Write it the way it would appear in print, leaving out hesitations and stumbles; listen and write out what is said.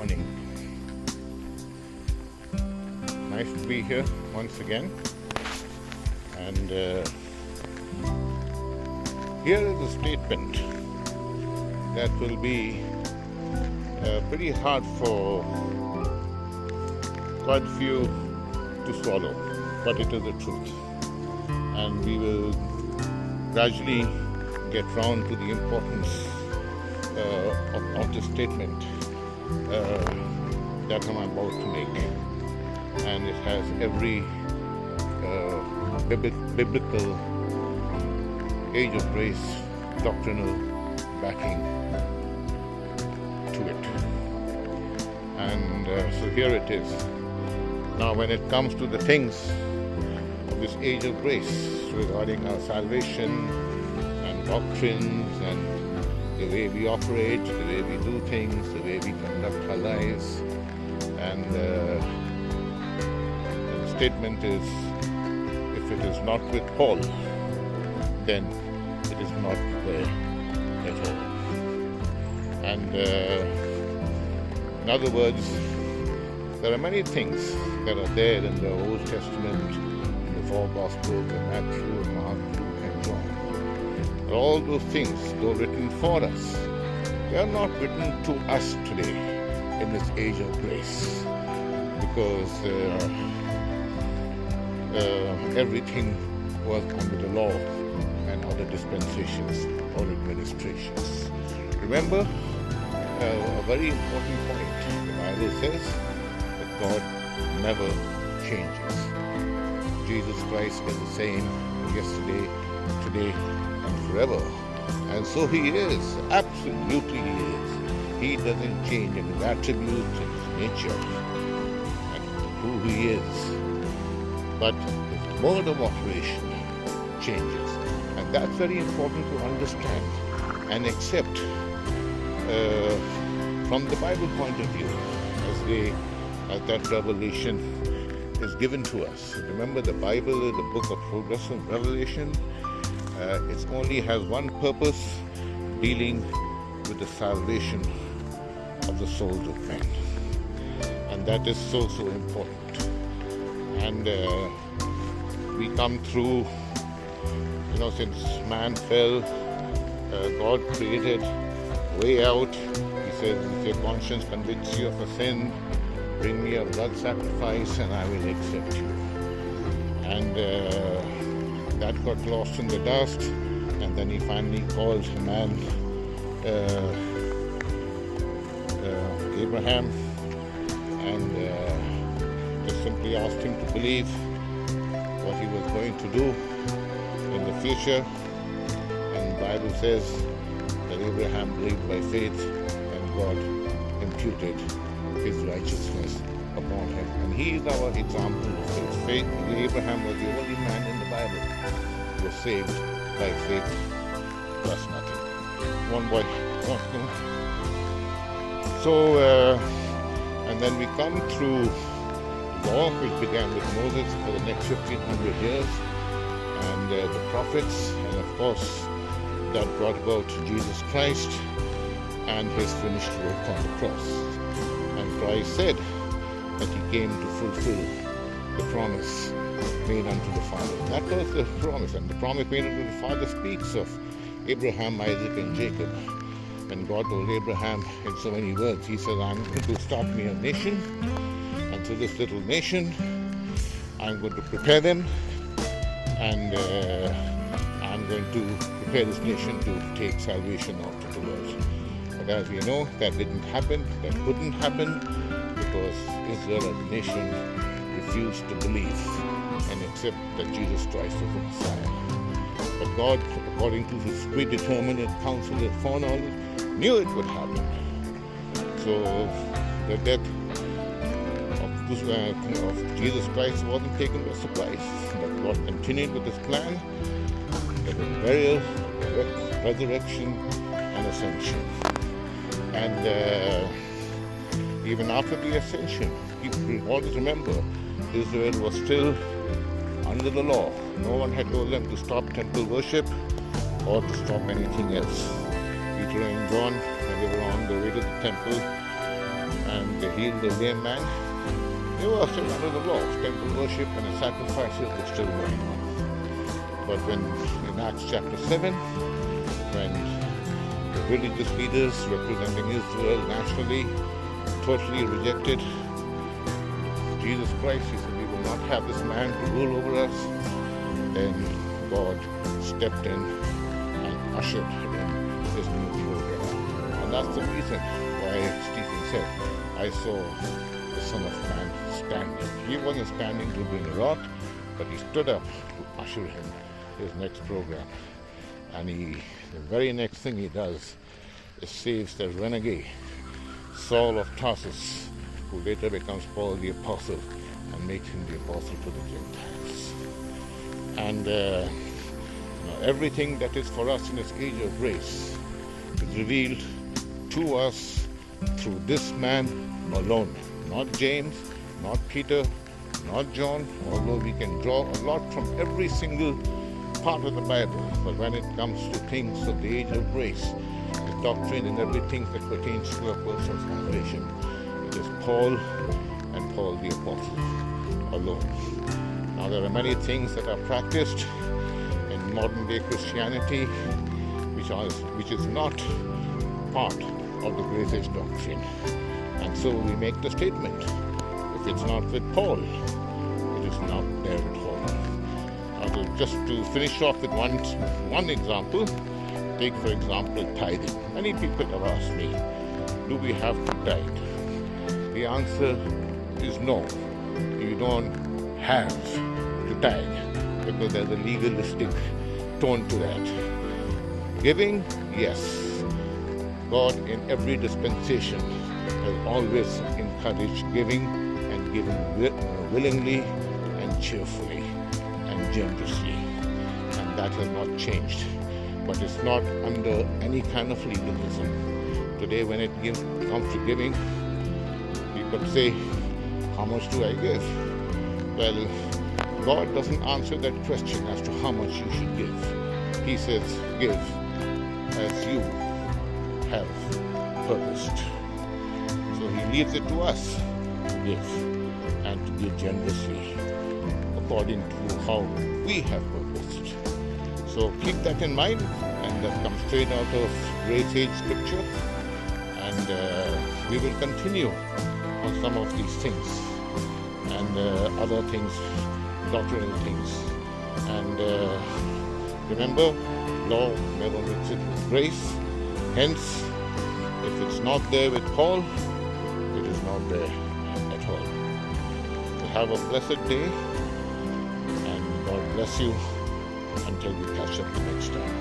morning. Nice to be here once again. And here is a statement that will be pretty hard for quite a few to swallow, but it is the truth. And we will gradually get round to the importance of this statement that I'm about to make. And it has every biblical age of grace doctrinal backing to it. And so here it is. Now when it comes to the things of this age of grace regarding our salvation and doctrines and the way we operate, the way we do things, the way we conduct our lives, and the statement is, if it is not with Paul, then it is not there at all. And in other words, there are many things that are there in the Old Testament, in the four Gospels, in Matthew, Mark, Luke, and John. But all those things, though written for us, they are not written to us today in this age of grace, because everything was under the law and other dispensations or administrations. Remember, a very important point. The Bible says that God never changes. Jesus Christ is the same yesterday, today, and forever. And so He is. Absolutely He is. He doesn't change in His attributes, in His nature, and who He is. But His mode of operation changes. And that's very important to understand and accept from the Bible point of view, as that revelation is given to us. Remember, the Bible is the book of progressive revelation. It only has one purpose: dealing with the salvation of the souls of men. And that is so important. And we come through, since man fell, God created a way out. He says, if your conscience convicts you of a sin, bring me a blood sacrifice and I will accept you. And that got lost in the dust. And then He finally calls man, Abraham, and just simply asked him to believe what he was going to do in the future. And the Bible says that Abraham believed by faith, and God imputed His righteousness upon him. And he is our example of faith. Abraham was the only man in the Bible who was saved by faith plus nothing. One boy. So, and then we come through the law, which began with Moses for the next 1500 years, and the prophets, and of course that brought about Jesus Christ and His finished work on the cross. And Christ said that He came to fulfill the promise made unto the Father. That was the promise, and the promise made unto the Father speaks of Abraham, Isaac, and Jacob. And God told Abraham in so many words, He says, I'm going to start me a nation, and through this little nation I'm going to prepare them, and I'm going to prepare this nation to take salvation out to the world. But as we know, that didn't happen, that couldn't happen, because Israel as a nation refused to believe and accept that Jesus Christ was the Messiah. But God, according to His predetermined counsel and foreknowledge, knew it would happen. So the death of Jesus Christ wasn't taken by surprise. But God continued with His plan. There was burial, resurrection, and ascension. And even after the ascension, you always remember, Israel was still under the law. No one had told them to stop temple worship or to stop anything else. Peter and John, when they were on the way to the temple, and healed the lame man, they were still under the law. Temple worship and the sacrifices were still going on. But when in Acts chapter 7, when the religious leaders representing Israel nationally totally rejected Jesus Christ, he said, we will not have this man to rule over us. Then God stepped in and ushered in his new program. And that's the reason why Stephen said, I saw the Son of Man standing. He wasn't standing to bring a wrath, but he stood up to usher him his next program. And the very next thing he does is saves the renegade Saul of Tarsus, who later becomes Paul the Apostle and makes him the Apostle to the Gentiles. And everything that is for us in this age of grace is revealed to us through this man alone. Not James, not Peter, not John, although we can draw a lot from every single part of the Bible. But when it comes to things of the age of grace, the doctrine and everything that pertains to a person's salvation, it is Paul and Paul the Apostle alone. Now there are many things that are practiced in modern day Christianity which is not part of the grace age doctrine. And so we make the statement, if it's not with Paul, it is not there at all. Just to finish off with one example, take for example tithing. Many people have asked me, do we have to tithe? The answer is no. You don't have to tithe because there's a legalistic tone to that. Giving, yes. God in every dispensation has always encouraged giving and giving willingly and cheerfully and generously. And that has not changed. But it's not under any kind of legalism. Today when it comes to giving, people say, how much do I give? Well, God doesn't answer that question as to how much you should give. He says, give as you have purposed. So he leaves it to us to give and to give generously according to how we have purposed. So keep that in mind, and that comes straight out of Grace Age Scripture. And we will continue on some of these things and other things, doctrinal things. And remember, law never mixes with grace. Hence, if it's not there with Paul, it is not there at all. So have a blessed day, and God bless you until we catch up the next time.